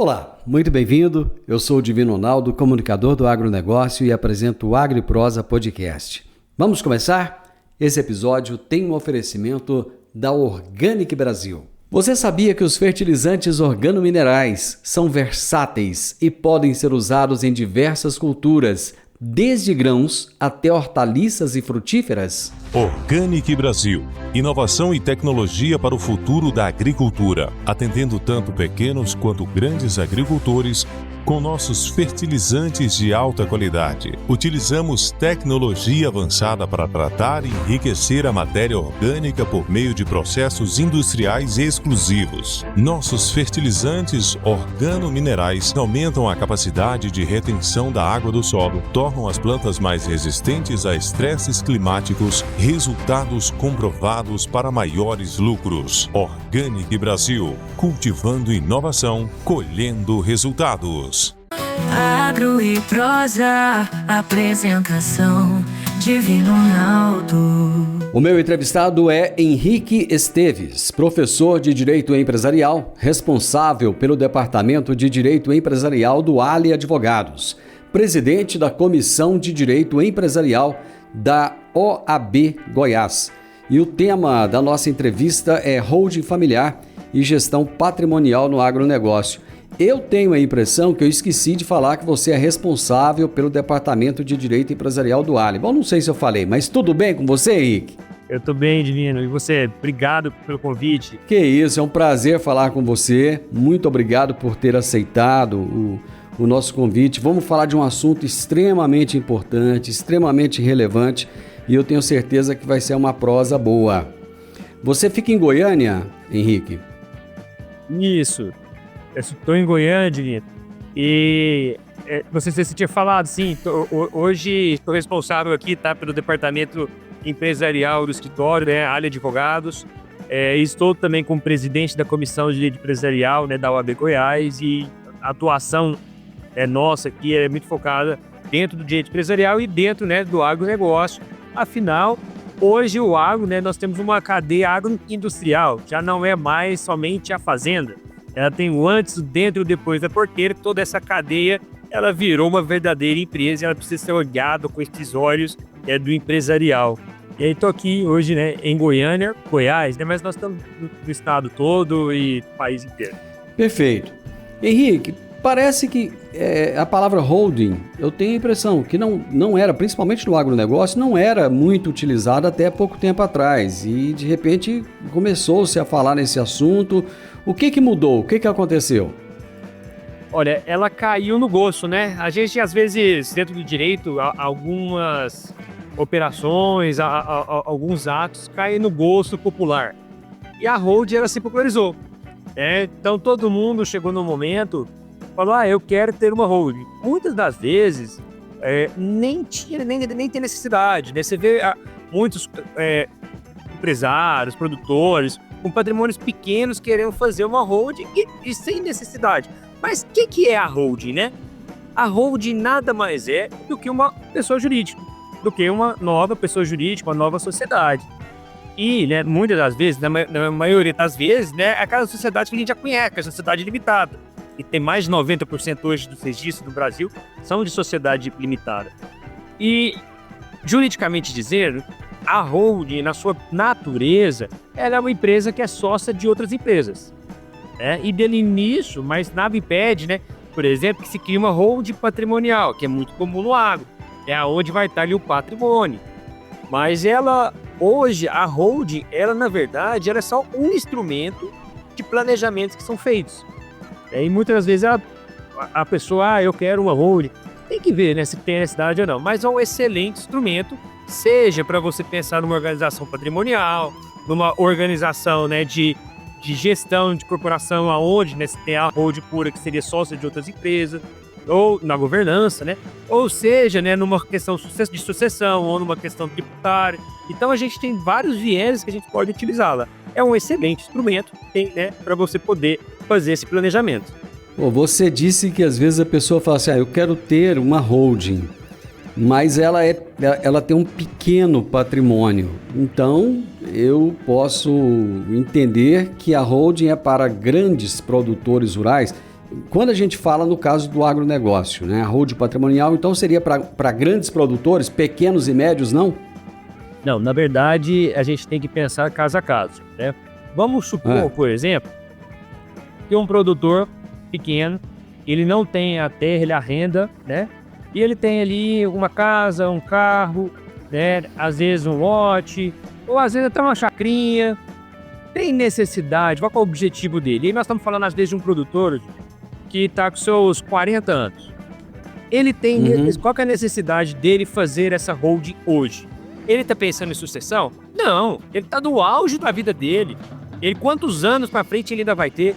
Olá, muito bem-vindo. Eu sou o Divino Ronaldo, comunicador do agronegócio e apresento o AgriProsa Podcast. Vamos começar? Esse episódio tem um oferecimento da Organic Brasil. Você sabia que os fertilizantes organominerais são versáteis e podem ser usados em diversas culturas, desde grãos até hortaliças e frutíferas? Organic Brasil. Inovação e tecnologia para o futuro da agricultura, atendendo tanto pequenos quanto grandes agricultores com nossos fertilizantes de alta qualidade. Utilizamos tecnologia avançada para tratar e enriquecer a matéria orgânica por meio de processos industriais exclusivos. Nossos fertilizantes organominerais aumentam a capacidade de retenção da água do solo, tornam as plantas mais resistentes a estresses climáticos, resultados comprovados para maiores lucros. Organic Brasil, cultivando inovação, colhendo resultados. Agro e Prosa, apresentação Divino Ronaldo. O meu entrevistado é Henrique Esteves, professor de Direito Empresarial, responsável pelo Departamento de Direito Empresarial do Ali Advogados, presidente da Comissão de Direito Empresarial da OAB Goiás. E o tema da nossa entrevista é Holding Familiar e Gestão Patrimonial no Agronegócio. Eu tenho a impressão que eu esqueci de falar que você é responsável pelo Departamento de Direito Empresarial do Ali. Bom, não sei se eu falei, mas tudo bem com você, Henrique? Eu tô bem, Divino. E você? Obrigado pelo convite. Que isso, é um prazer falar com você. Muito obrigado por ter aceitado o nosso convite. Vamos falar de um assunto extremamente importante, extremamente relevante, e eu tenho certeza que vai ser uma prosa boa. Você fica em Goiânia, Henrique? Isso. Eu estou em Goiânia, Divino. E você tinha falado, sim, hoje estou responsável aqui, pelo Departamento Empresarial do escritório, Ali Advogados. Estou também como presidente da Comissão de Direito Empresarial, da OAB Goiás, e a atuação nossa aqui é muito focada dentro do direito empresarial e dentro do agronegócio. Afinal, hoje o agro, nós temos uma cadeia agroindustrial, já não é mais somente a fazenda. Ela tem o antes, o dentro e o depois da porteira. Toda essa cadeia, ela virou uma verdadeira empresa e ela precisa ser olhada com esses olhos do empresarial. E aí estou aqui hoje em Goiânia, Goiás, mas nós estamos no estado todo e no país inteiro. Perfeito. Henrique, parece que a palavra holding, eu tenho a impressão que não era, principalmente no agronegócio, não era muito utilizada até pouco tempo atrás. E de repente começou-se a falar nesse assunto. O que mudou? O que aconteceu? Olha, ela caiu no gosto, A gente, às vezes, dentro do direito, algumas operações, alguns atos caem no gosto popular. E a holding, ela se popularizou. Então, todo mundo chegou no momento, falou, eu quero ter uma holding. Muitas das vezes, nem tem necessidade, Você vê muitos empresários, produtores, com patrimônios pequenos querendo fazer uma holding e sem necessidade. Mas o que é a holding, A holding nada mais é do que uma pessoa jurídica, do que uma nova pessoa jurídica, uma nova sociedade. E, muitas das vezes, na maioria das vezes, é aquela sociedade que a gente já conhece, que é a sociedade limitada. E tem mais de 90% hoje dos registros do Brasil são de sociedade limitada. E, juridicamente dizendo, a holding, na sua natureza, ela é uma empresa que é sócia de outras empresas. E dele nisso, mas nada impede, por exemplo, que se crie uma holding patrimonial, que é muito comum no agro. É onde vai estar ali o patrimônio. Mas hoje, a holding, na verdade, ela é só um instrumento de planejamentos que são feitos. E muitas das vezes a pessoa, eu quero uma holding. Tem que ver, se tem necessidade ou não. Mas é um excelente instrumento, seja para você pensar numa organização patrimonial, numa organização de gestão de corporação, aonde você tem a holding pura, que seria sócia de outras empresas, ou na governança, ou seja, numa questão de sucessão, ou numa questão tributária. Então a gente tem vários vieses que a gente pode utilizá-la. É um excelente instrumento para você poder fazer esse planejamento. Você disse que às vezes a pessoa fala assim, eu quero ter uma holding. mas ela tem um pequeno patrimônio. Então, eu posso entender que a holding é para grandes produtores rurais quando a gente fala no caso do agronegócio, né? A holding patrimonial, então seria para grandes produtores, pequenos e médios, não? Não, na verdade, a gente tem que pensar caso a caso, né? Vamos supor, por exemplo, que um produtor pequeno, ele não tem a terra, ele arrenda, né? E ele tem ali uma casa, um carro, né? Às vezes um lote, ou às vezes até uma chacrinha. Tem necessidade, qual é o objetivo dele? E nós estamos falando às vezes de um produtor que está com seus 40 anos. Ele tem, qual que é a necessidade dele fazer essa holding hoje? Ele está pensando em sucessão? Não, ele está no auge da vida dele. Ele, quantos anos para frente ele ainda vai ter?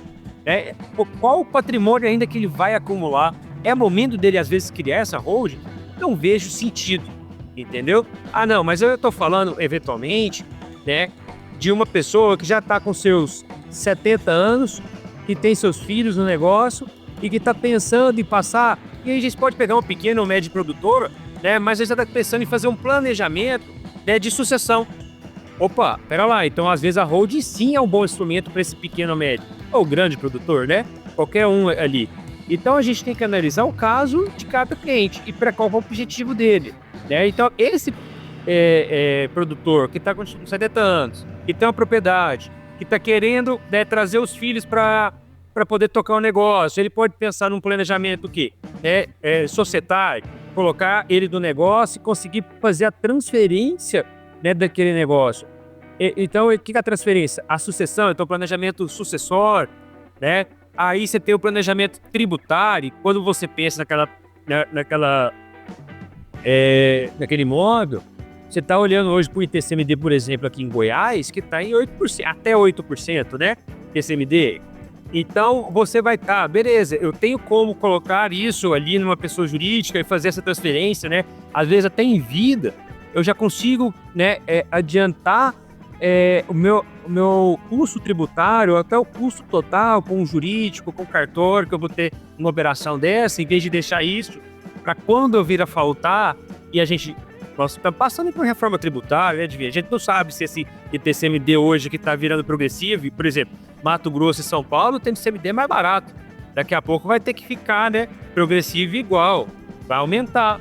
Qual o patrimônio ainda que ele vai acumular? É momento dele, às vezes, criar essa holding? Não vejo sentido, entendeu? Ah, não, mas eu estou falando, eventualmente, né, de uma pessoa que já está com seus 70 anos, que tem seus filhos no negócio e que está pensando em passar. E aí a gente pode pegar uma pequena ou média produtora, né, mas ele já está pensando em fazer um planejamento, né, de sucessão. Opa, pera lá, então às vezes a holding sim é um bom instrumento para esse pequeno ou médio, ou grande produtor, né? Qualquer um ali. Então a gente tem que analisar o caso de cada cliente e para qual é o objetivo dele, né? Então esse produtor que está com 70 anos, que tem uma propriedade, que está querendo, né, trazer os filhos para poder tocar um negócio, ele pode pensar num planejamento que societário, colocar ele no negócio e conseguir fazer a transferência, né, daquele negócio. Então, o que é a transferência? A sucessão, então o planejamento sucessório, né? Aí você tem o planejamento tributário, quando você pensa naquele imóvel, você está olhando hoje para o ITCMD, por exemplo, aqui em Goiás, que está em 8%, até 8%, né? ITCMD. Então, você vai estar, beleza, eu tenho como colocar isso ali numa pessoa jurídica e fazer essa transferência, né? Às vezes até em vida, eu já consigo, né, adiantar o meu custo tributário, até o custo total com o jurídico, com o cartório, que eu vou ter uma operação dessa, em vez de deixar isso para quando eu vir a faltar e a gente... Nós estamos passando por reforma tributária, né, a gente não sabe se esse ITCMD hoje que está virando progressivo, por exemplo, Mato Grosso e São Paulo tem ITCMD mais barato. Daqui a pouco vai ter que ficar, né, progressivo igual, vai aumentar,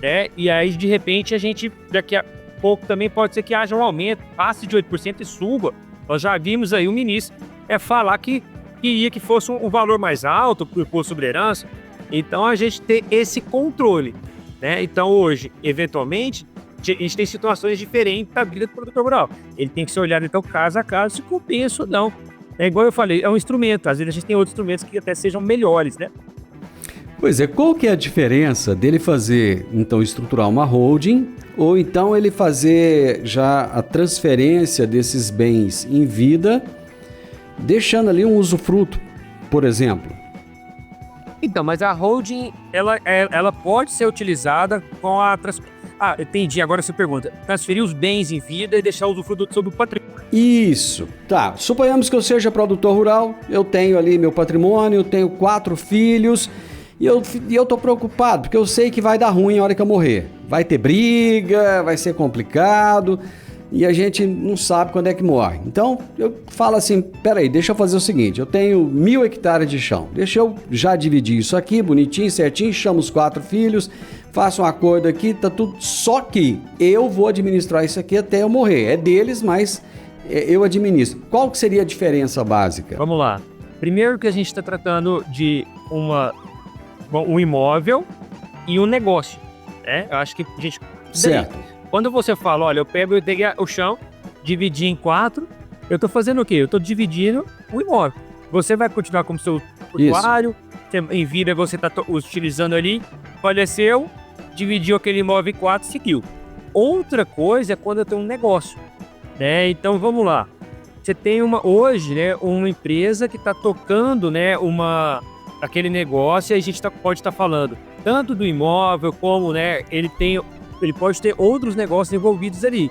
né? E aí, de repente, a gente, daqui a pouco também pode ser que haja um aumento, passe de 8% e suba. Nós já vimos aí o ministro falar que queria que fosse um valor mais alto por imposto sobre herança. Então, a gente tem esse controle, né? Então, hoje, eventualmente, a gente tem situações diferentes da vida do produtor rural. Ele tem que se olhar, então, caso a caso, se compensa ou não. É igual eu falei, é um instrumento. Às vezes a gente tem outros instrumentos que até sejam melhores, né? Pois é, qual que é a diferença dele fazer, então, estruturar uma holding ou então ele fazer já a transferência desses bens em vida, deixando ali um usufruto, por exemplo? Então, mas a holding, ela pode ser utilizada com a... entendi, agora você pergunta. Transferir os bens em vida e deixar o usufruto sobre o patrimônio. Isso, tá. Suponhamos que eu seja produtor rural, eu tenho ali meu patrimônio, eu tenho 4 filhos e eu tô preocupado, porque eu sei que vai dar ruim a hora que eu morrer. Vai ter briga, vai ser complicado e a gente não sabe quando é que morre. Então, eu falo assim, peraí, deixa eu fazer o seguinte, eu tenho 1.000 hectares de chão, deixa eu já dividir isso aqui, bonitinho, certinho, chamo os 4 filhos, faço um acordo aqui, tá tudo, só que eu vou administrar isso aqui até eu morrer, é deles, mas eu administro. Qual que seria a diferença básica? Vamos lá. Primeiro que a gente está tratando de um imóvel e um negócio, né? Eu acho que a gente... Certo. Quando você fala, olha, eu peguei o chão, dividi em 4, eu estou fazendo o quê? Eu estou dividindo o imóvel. Você vai continuar como seu usuário, em vida você está utilizando ali, faleceu, dividiu aquele imóvel em 4, seguiu. Outra coisa é quando eu tenho um negócio, né? Então vamos lá. Você tem hoje, né, uma empresa que está tocando, né, aquele negócio, e a gente pode estar falando tanto do imóvel como, né, ele pode ter outros negócios envolvidos ali.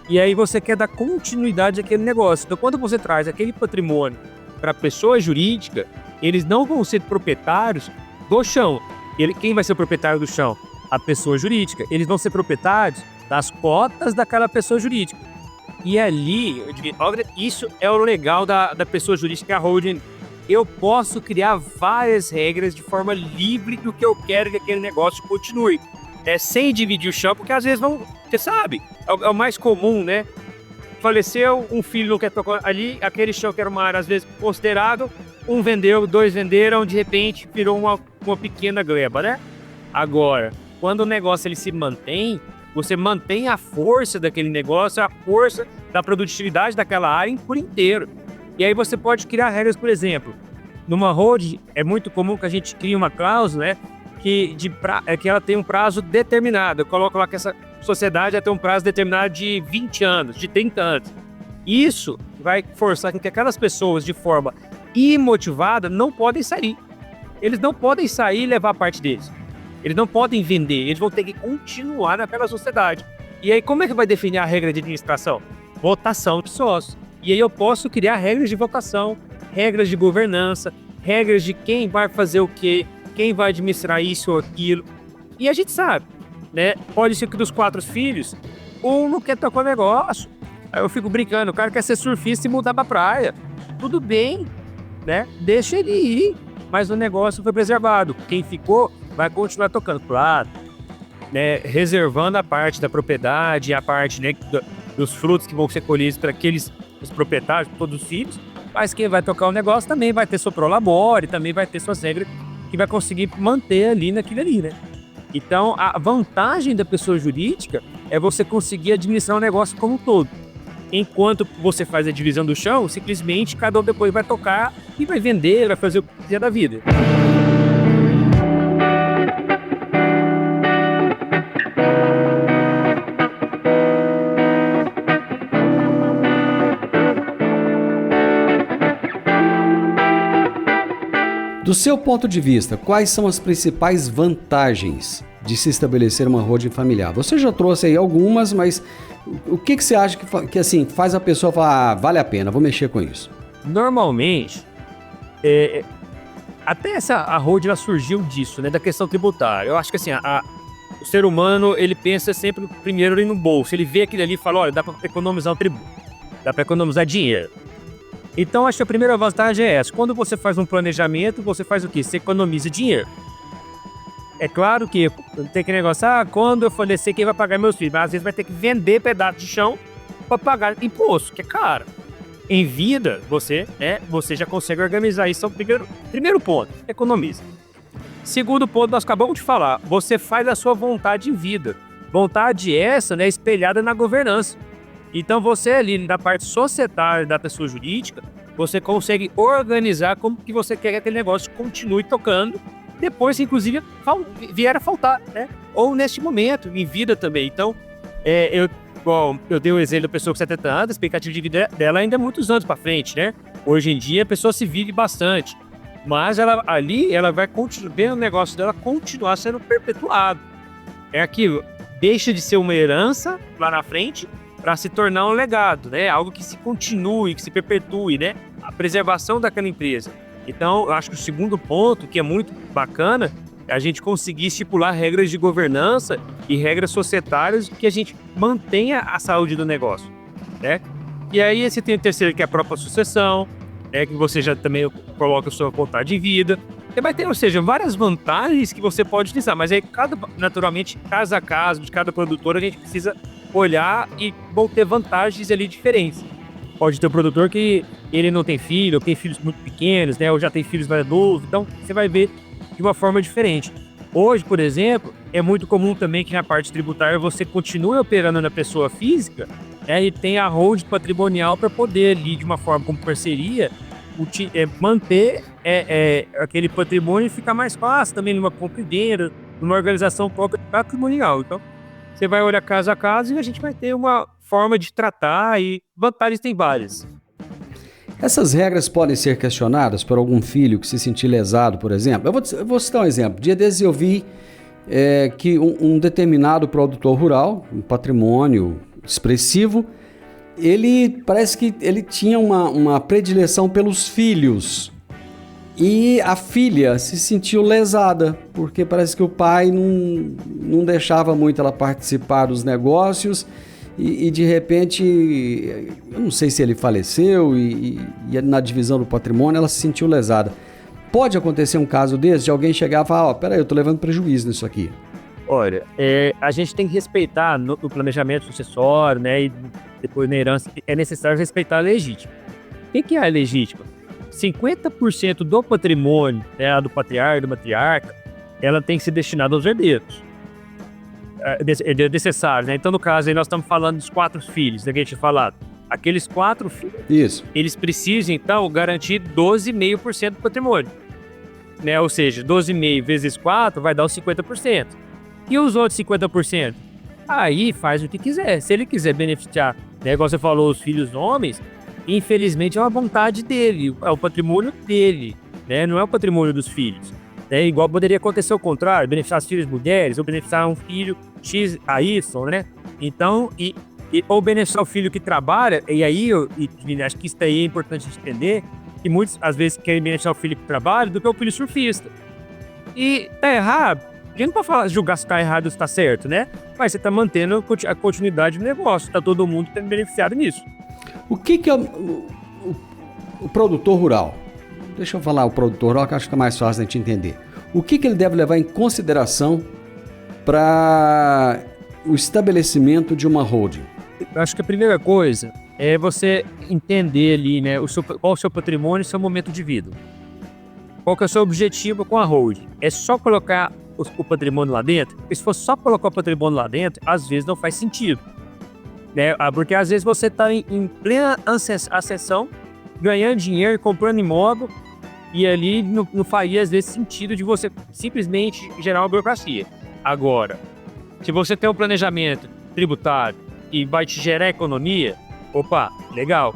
E aí você quer dar continuidade àquele negócio. Então quando você traz aquele patrimônio para a pessoa jurídica, eles não vão ser proprietários do chão. Quem vai ser o proprietário do chão? A pessoa jurídica. Eles vão ser proprietários das cotas daquela pessoa jurídica. E ali, isso é o legal da pessoa jurídica, a holding, eu posso criar várias regras de forma livre do que eu quero que aquele negócio continue. Sem dividir o chão, porque às vezes você sabe, é o mais comum, né? Faleceu, um filho não quer tocar ali, aquele chão que era uma área às vezes considerado, um vendeu, 2 venderam, de repente virou uma pequena gleba, né? Agora, quando o negócio ele se mantém, você mantém a força daquele negócio, a força da produtividade daquela área por inteiro. E aí você pode criar regras, por exemplo, numa holding é muito comum que a gente crie uma cláusula, né, que ela tem um prazo determinado. Eu coloco lá que essa sociedade vai ter um prazo determinado de 20 anos, de 30 anos. Isso vai forçar com que aquelas pessoas, de forma imotivada, não podem sair. Eles não podem sair e levar a parte deles. Eles não podem vender, eles vão ter que continuar naquela sociedade. E aí, como é que vai definir a regra de administração? Votação de sócios. E aí eu posso criar regras de votação, regras de governança, regras de quem vai fazer o quê, quem vai administrar isso ou aquilo. E a gente sabe, né? Pode ser que dos 4 filhos, um não quer tocar o negócio. Aí eu fico brincando, o cara quer ser surfista e mudar pra praia. Tudo bem, né? Deixa ele ir. Mas o negócio foi preservado. Quem ficou vai continuar tocando. Claro, né? Reservando a parte da propriedade, a parte, né, dos frutos que vão ser colhidos para os proprietários, todos os filhos. Mas quem vai tocar o negócio também vai ter seu prolabore, também vai ter suas regras que vai conseguir manter ali naquilo ali, né? Então, a vantagem da pessoa jurídica é você conseguir administrar o negócio como um todo. Enquanto você faz a divisão do chão, simplesmente cada um depois vai tocar e vai vender, vai fazer o que quiser da vida. Do seu ponto de vista, quais são as principais vantagens de se estabelecer uma holding familiar? Você já trouxe aí algumas, mas o que você acha que assim, faz a pessoa falar, vale a pena, vou mexer com isso? Normalmente, até a holding ela surgiu disso, né, da questão tributária. Eu acho que assim, o ser humano ele pensa sempre primeiro ali no bolso. Ele vê aquilo ali e fala, olha, dá para economizar o tributo, dá para economizar dinheiro. Então, acho que a primeira vantagem é essa. Quando você faz um planejamento, você faz o quê? Você economiza dinheiro. É claro que tem aquele negócio, quando eu falecer, quem vai pagar meus filhos? Mas às vezes vai ter que vender pedaço de chão para pagar imposto, que é caro. Em vida, você já consegue organizar isso. Então, primeiro ponto, economiza. Segundo ponto, nós acabamos de falar, você faz a sua vontade em vida. Vontade essa, né, espelhada na governança. Então você ali na parte societária da pessoa jurídica, você consegue organizar como que você quer que aquele negócio continue tocando, depois inclusive vier a faltar, né? Ou neste momento, em vida também. Então, eu dei o exemplo da pessoa com 70 anos, a expectativa de vida dela ainda é muitos anos para frente, né? Hoje em dia a pessoa se vive bastante, mas ela vai continuar, vendo o negócio dela continuar sendo perpetuado. É aquilo, deixa de ser uma herança lá na frente, para se tornar um legado, né? Algo que se continue, que se perpetue, né? A preservação daquela empresa. Então, eu acho que o segundo ponto, que é muito bacana, é a gente conseguir estipular regras de governança e regras societárias que a gente mantenha a saúde do negócio, né? E aí você tem o terceiro, que é a própria sucessão, né? Que você já também coloca a sua vontade de vida. Você vai ter, ou seja, várias vantagens que você pode utilizar, mas aí, naturalmente, caso a caso, de cada produtor, a gente precisa olhar e vão ter vantagens ali diferentes. Pode ter um produtor que ele não tem filho, ou tem filhos muito pequenos, né, ou já tem filhos mais novos, então você vai ver de uma forma diferente. Hoje, por exemplo, é muito comum também que na parte tributária você continue operando na pessoa física, né, e tem a holding patrimonial para poder ali, de uma forma como parceria, manter aquele patrimônio e ficar mais fácil também numa comprideira, numa organização própria patrimonial. Então, você vai olhar caso a caso e a gente vai ter uma forma de tratar e vantagens tem várias. Essas regras podem ser questionadas por algum filho que se sentir lesado, por exemplo? Eu vou citar um exemplo. Dia desses eu vi que um determinado produtor rural, um patrimônio expressivo, ele parece que ele tinha uma predileção pelos filhos. E a filha se sentiu lesada, porque parece que o pai não deixava muito ela participar dos negócios e de repente, eu não sei se ele faleceu e na divisão do patrimônio ela se sentiu lesada. Pode acontecer um caso desse, de alguém chegar e falar, peraí, eu tô levando prejuízo nisso aqui. Olha, a gente tem que respeitar no planejamento sucessório, né, e depois na herança, é necessário respeitar a legítima. O que é a legítima? 50% do patrimônio, né, do patriarca, da matriarca, ela tem que ser destinada aos herdeiros. É necessário, né? Então, no caso, aí nós estamos falando dos 4 filhos, né, que a gente tinha falado. Aqueles 4 filhos, Isso. eles precisam, então, garantir 12,5% do patrimônio. Né? Ou seja, 12,5 vezes 4 vai dar os 50%. E os outros 50%? Aí faz o que quiser. Se ele quiser beneficiar, né, igual você falou, os filhos homens, infelizmente é uma vontade dele, é o patrimônio dele, né? Não é o patrimônio dos filhos. Né? Igual poderia acontecer o contrário, beneficiar as filhas mulheres, ou beneficiar um filho X a Y, né? Então, ou beneficiar o filho que trabalha, e aí, acho que isso daí é importante a gente entender, que muitos, às vezes, querem beneficiar o filho que trabalha do que o filho surfista. E tá errado. A gente não pode julgar se tá errado ou se tá certo, né? Mas você tá mantendo a continuidade do negócio, tá todo mundo tendo beneficiado nisso. O que é o produtor rural? Deixa eu falar o produtor rural, que acho que é mais fácil a gente entender. O que ele deve levar em consideração para o estabelecimento de uma holding? Eu acho que a primeira coisa é você entender ali, né, qual é o seu patrimônio e seu momento de vida. Qual que é o seu objetivo com a holding? É só colocar o patrimônio lá dentro? Porque se for só colocar o patrimônio lá dentro, às vezes não faz sentido. Né? Porque às vezes você está em plena ascensão, ganhando dinheiro, comprando imóvel, e ali não faria às vezes sentido de você simplesmente gerar uma burocracia. Agora, se você tem um planejamento tributário e vai te gerar economia, opa, legal.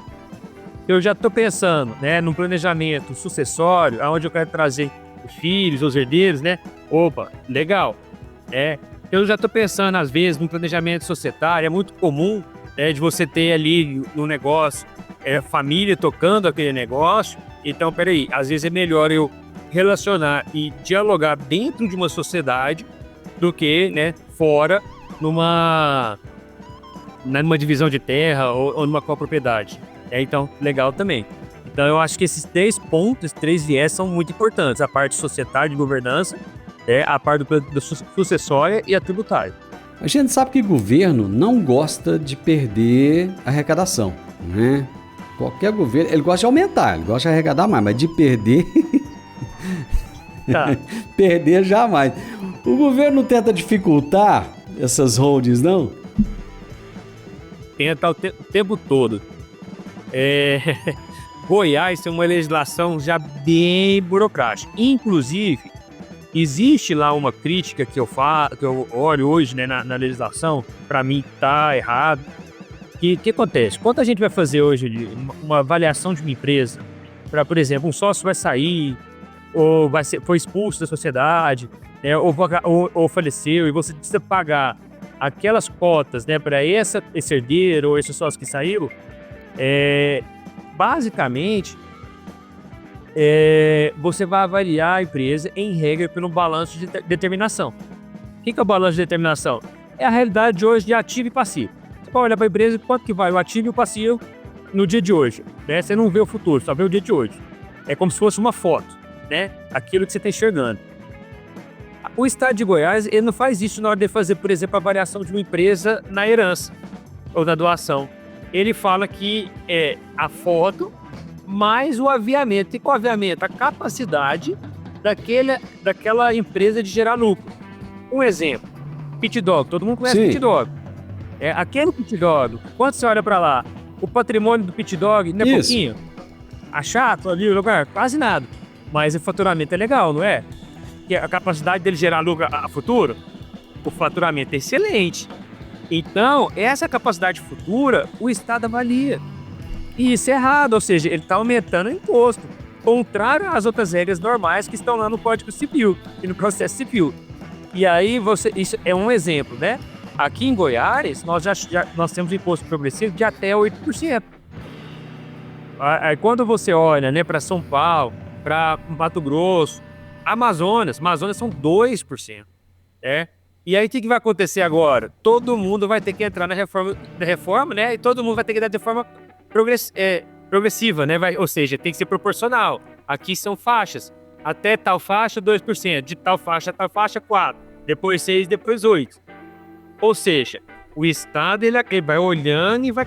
Eu já estou pensando, né, num planejamento sucessório, onde eu quero trazer os filhos, os herdeiros, né? Opa, legal. Eu já estou pensando, às vezes, num planejamento societário. É muito comum, de você ter ali no negócio família tocando aquele negócio. Então, peraí, às vezes é melhor eu relacionar e dialogar dentro de uma sociedade do que, né, fora, numa divisão de terra ou numa copropriedade. Então, legal também. Então, eu acho que esses 3 pontos, esses 3 viés são muito importantes. A parte societária de governança, a parte do sucessória e a tributária. A gente sabe que o governo não gosta de perder arrecadação, né? Qualquer governo, ele gosta de aumentar, ele gosta de arrecadar mais, mas de perder, Tá. perder jamais. O governo tenta dificultar essas holdings, não? Tenta o tempo todo. Goiás tem uma legislação já bem burocrática. Inclusive, existe lá uma crítica que eu olho hoje, né, na legislação, para mim tá errado. O que acontece? Quando a gente vai fazer hoje uma avaliação de uma empresa, para, por exemplo, um sócio vai sair, ou foi expulso da sociedade, né, ou faleceu, e você precisa pagar aquelas cotas, né, para esse herdeiro ou esse sócio que saiu, basicamente, você vai avaliar a empresa em regra pelo balanço de determinação. O que é o balanço de determinação? É a realidade de hoje de ativo e passivo. Você pode olhar para a empresa, quanto que vai o ativo e o passivo no dia de hoje. Né? Você não vê o futuro, só vê o dia de hoje. É como se fosse uma foto, né? Aquilo que você está enxergando. O Estado de Goiás, ele não faz isso na hora de fazer, por exemplo, a avaliação de uma empresa na herança ou na doação. Ele fala que é a foto mais o aviamento. E qual aviamento? A capacidade daquela empresa de gerar lucro. Um exemplo, Pit Dog. Todo mundo conhece Pit Dog. Aquele Pit Dog, quando você olha para lá, o patrimônio do Pit Dog não é pouquinho? A chato ali, o lugar, quase nada. Mas o faturamento é legal, não é? Que a capacidade dele gerar lucro a futuro, o faturamento é excelente. Então, essa capacidade futura, o Estado avalia. E isso é errado, ou seja, ele está aumentando o imposto, contrário às outras regras normais que estão lá no Código Civil e no processo civil. E aí, isso é um exemplo, né? Aqui em Goiás, nós temos imposto progressivo de até 8%. Aí, quando você olha, né, para São Paulo, para Mato Grosso, Amazonas são 2%. E aí, o que vai acontecer agora? Todo mundo vai ter que entrar na reforma, né? E todo mundo vai ter que dar de forma progressiva, né? Ou seja, tem que ser proporcional. Aqui são faixas. Até tal faixa, 2%. De tal faixa a tal faixa, 4%. Depois 6%, depois 8%. Ou seja, o Estado ele vai olhando e vai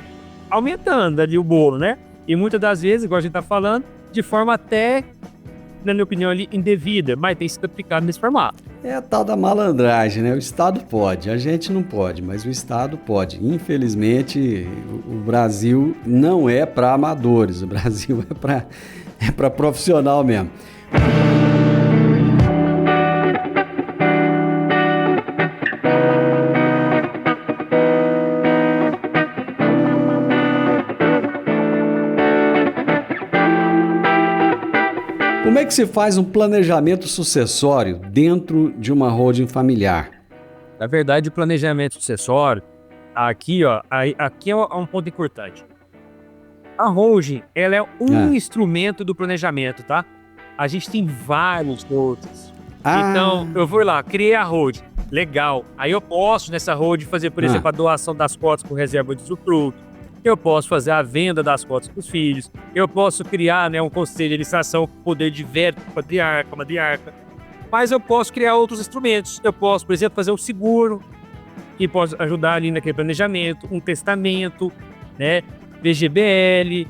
aumentando ali o bolo, né? E muitas das vezes, igual a gente tá falando, de forma até, na minha opinião, ali, indevida, mas tem sido aplicado nesse formato. É a tal da malandragem, né? O Estado pode, a gente não pode, mas o Estado pode. Infelizmente, o Brasil não é para amadores, o Brasil é para profissional mesmo. Como é que se faz um planejamento sucessório dentro de uma holding familiar? Na verdade, o planejamento sucessório, aqui é um ponto importante. A holding, ela é um instrumento do planejamento, tá? A gente tem vários outros. Então, eu vou lá, criei a holding, legal. Aí eu posso, nessa holding, fazer, por exemplo, a doação das cotas com reserva de usufruto. Eu posso fazer a venda das cotas para os filhos. Eu posso criar, né, um conselho de administração com poder de veto, patriarca, matriarca. Mas eu posso criar outros instrumentos. Eu posso, por exemplo, fazer um seguro, que pode ajudar ali naquele planejamento, um testamento, né, VGBL,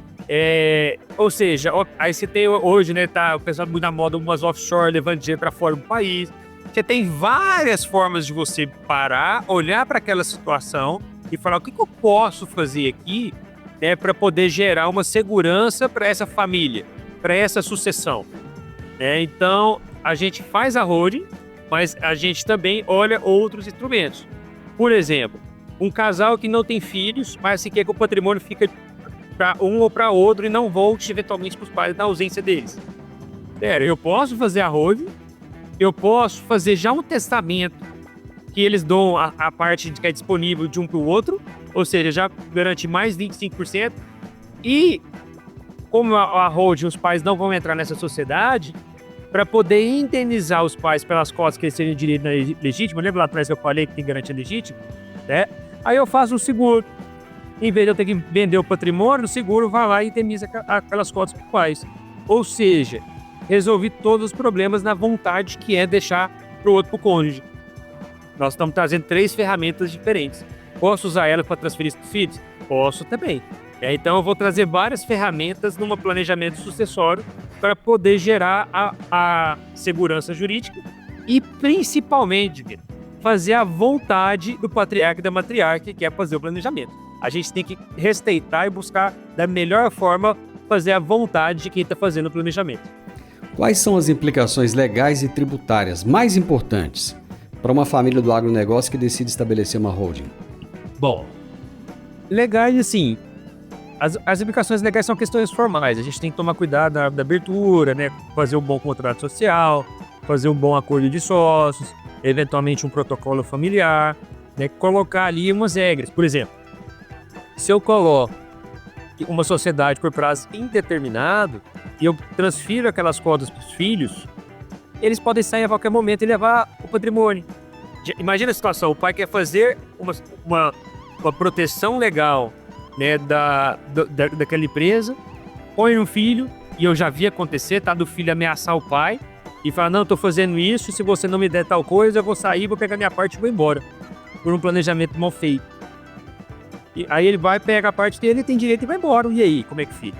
ou seja, aí você tem hoje, né, tá o pessoal muito na moda, umas offshore levando dinheiro para fora do país. Você tem várias formas de você parar, olhar para aquela situação e falar o que eu posso fazer aqui, né, para poder gerar uma segurança para essa família, para essa sucessão. Então, a gente faz a holding, mas a gente também olha outros instrumentos. Por exemplo, um casal que não tem filhos, mas se quer que o patrimônio fique para um ou para outro e não volte eventualmente para os pais na ausência deles. Eu posso fazer a holding, eu posso fazer já um testamento que eles dão a parte que é disponível de um para o outro, ou seja, já garante mais 25%. E como a holding, os pais não vão entrar nessa sociedade, para poder indenizar os pais pelas cotas que eles têm direito na legítima, lembra lá atrás que eu falei que tem garantia legítima? Né? Aí eu faço um seguro. Em vez de eu ter que vender o patrimônio, o seguro vai lá e indeniza aquelas cotas para os pais. Ou seja, resolvi todos os problemas na vontade que é deixar para o outro, para o cônjuge. Nós estamos trazendo 3 ferramentas diferentes. Posso usar ela para transferir para os filhos? Posso também. Então eu vou trazer várias ferramentas num planejamento sucessório para poder gerar a segurança jurídica e principalmente fazer a vontade do patriarca e da matriarca que quer fazer o planejamento. A gente tem que respeitar e buscar da melhor forma fazer a vontade de quem está fazendo o planejamento. Quais são as implicações legais e tributárias mais importantes para uma família do agronegócio que decide estabelecer uma holding? Bom, legais assim, as implicações legais são questões formais. A gente tem que tomar cuidado da abertura, né? Fazer um bom contrato social, fazer um bom acordo de sócios, eventualmente um protocolo familiar, né? Colocar ali umas regras. Por exemplo, se eu coloco uma sociedade por prazo indeterminado e eu transfiro aquelas cotas para os filhos, eles podem sair a qualquer momento e levar o patrimônio. Imagina a situação, o pai quer fazer uma proteção legal, né, daquela empresa, põe um filho, e eu já vi acontecer, tá, do filho ameaçar o pai, e falar, não, eu tô fazendo isso, se você não me der tal coisa, eu vou sair, vou pegar minha parte e vou embora, por um planejamento mal feito. E aí ele vai, pega a parte dele, tem direito e vai embora, e aí, como é que fica?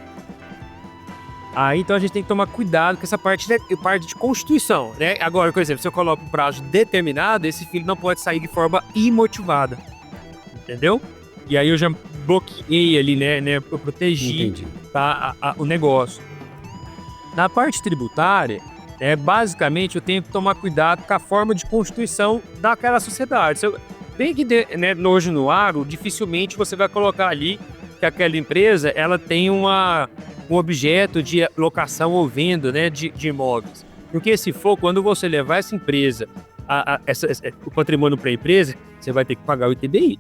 Aí, então, a gente tem que tomar cuidado com essa parte de constituição, né? Agora, por exemplo, se eu coloco um prazo determinado, esse filho não pode sair de forma imotivada, entendeu? E aí eu já bloqueei ali, né? Eu protegi, tá, o negócio. Na parte tributária, basicamente eu tenho que tomar cuidado com a forma de constituição daquela sociedade. Bem que hoje no agro, dificilmente você vai colocar ali que aquela empresa ela tem um objeto de locação ou venda, né, de imóveis. Porque se for, quando você levar essa empresa, o patrimônio para a empresa, você vai ter que pagar o ITBI.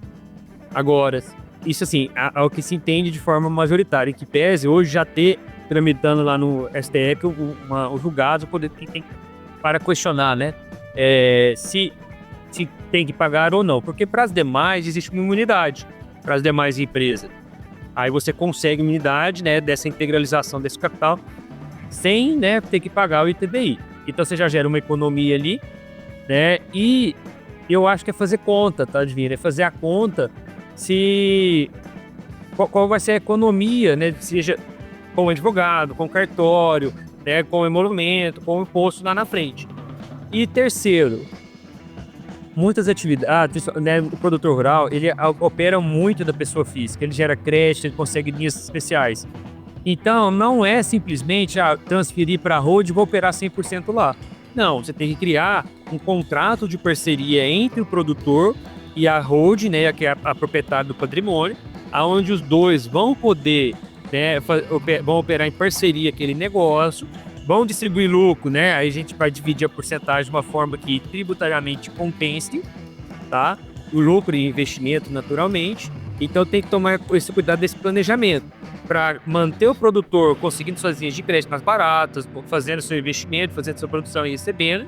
Agora, isso assim, é o que se entende de forma majoritária, que pese hoje já ter, tramitando lá no STF, o julgado poder tem para questionar, né, se se tem que pagar ou não, porque para as demais existe uma imunidade, para as demais empresas. Aí você consegue imunidade, né, dessa integralização desse capital sem, né, ter que pagar o ITBI. Então você já gera uma economia ali, né, e eu acho que é fazer conta, tá, Divino? É fazer a conta qual vai ser a economia, né, seja com o advogado, com o cartório, né, com o emolumento, com o imposto lá na frente. E terceiro, muitas atividades, né, o produtor rural, ele opera muito da pessoa física, ele gera crédito, ele consegue linhas especiais. Então, não é simplesmente transferir para a holding e vou operar 100% lá. Não, você tem que criar um contrato de parceria entre o produtor e a holding, né, que é a proprietária do patrimônio, onde os dois vão poder, né, vão operar em parceria aquele negócio, vão distribuir lucro, né? Aí a gente vai dividir a porcentagem de uma forma que tributariamente compense, tá? O lucro e investimento naturalmente. Então tem que tomar esse cuidado desse planejamento para manter o produtor conseguindo suas linhas de crédito mais baratas, fazendo seu investimento, fazendo sua produção e recebendo,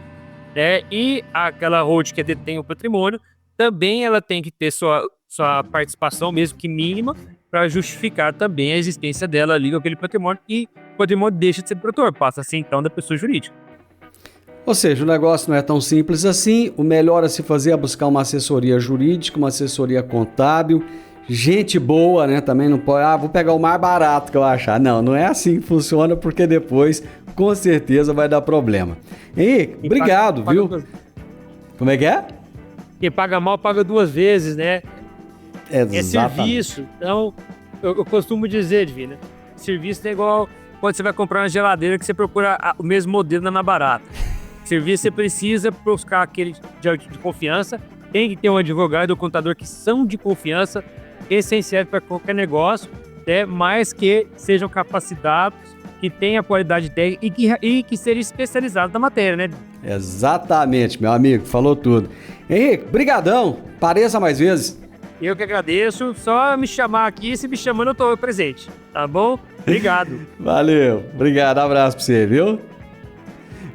né? E aquela holding que detém o patrimônio também ela tem que ter sua participação, mesmo que mínima, para justificar também a existência dela ali com aquele patrimônio, e o patrimônio deixa de ser do produtor, passa a ser então da pessoa jurídica. Ou seja, o negócio não é tão simples assim. O melhor a se fazer é buscar uma assessoria jurídica, uma assessoria contábil, gente boa, né? Também não pode, vou pegar o mais barato que eu achar. Não é assim que funciona, porque depois com certeza vai dar problema. Henrique, obrigado, viu? Como é que é? Quem paga mal paga duas vezes, né? Exatamente. É serviço. Então, eu costumo dizer, Divina, serviço é igual quando você vai comprar uma geladeira que você procura o mesmo modelo na barata. Serviço você precisa buscar aquele de confiança, tem que ter um advogado ou contador que são de confiança, essenciais para qualquer negócio, né? Mas que sejam capacitados, que tenham qualidade técnica e que sejam especializados na matéria, né? Exatamente, meu amigo, falou tudo. Henrique, brigadão, pareça mais vezes. Eu que agradeço, só me chamar aqui, se me chamando eu tô presente, tá bom? Obrigado. Valeu, obrigado, abraço pra você, viu?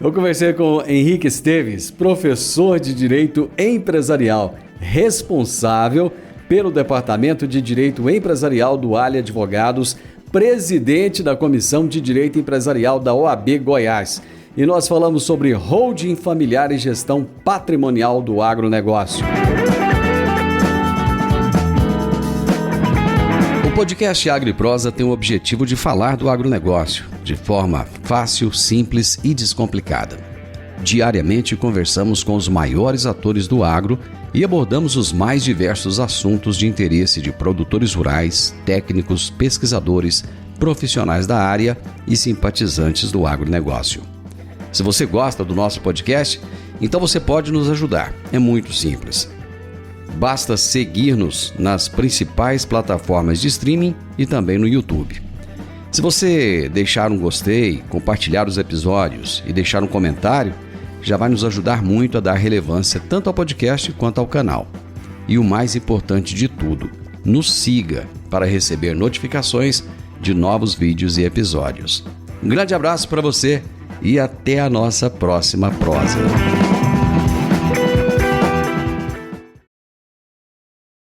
Eu conversei com Henrique Esteves, professor de Direito Empresarial, responsável pelo Departamento de Direito Empresarial do Ali Advogados, presidente da Comissão de Direito Empresarial da OAB Goiás. E nós falamos sobre holding familiar e gestão patrimonial do agronegócio. O podcast Agro e Prosa tem o objetivo de falar do agronegócio de forma fácil, simples e descomplicada. Diariamente conversamos com os maiores atores do agro e abordamos os mais diversos assuntos de interesse de produtores rurais, técnicos, pesquisadores, profissionais da área e simpatizantes do agronegócio. Se você gosta do nosso podcast, então você pode nos ajudar. É muito simples. Basta seguir-nos nas principais plataformas de streaming e também no YouTube. Se você deixar um gostei, compartilhar os episódios e deixar um comentário, já vai nos ajudar muito a dar relevância tanto ao podcast quanto ao canal. E o mais importante de tudo, nos siga para receber notificações de novos vídeos e episódios. Um grande abraço para você e até a nossa próxima prosa.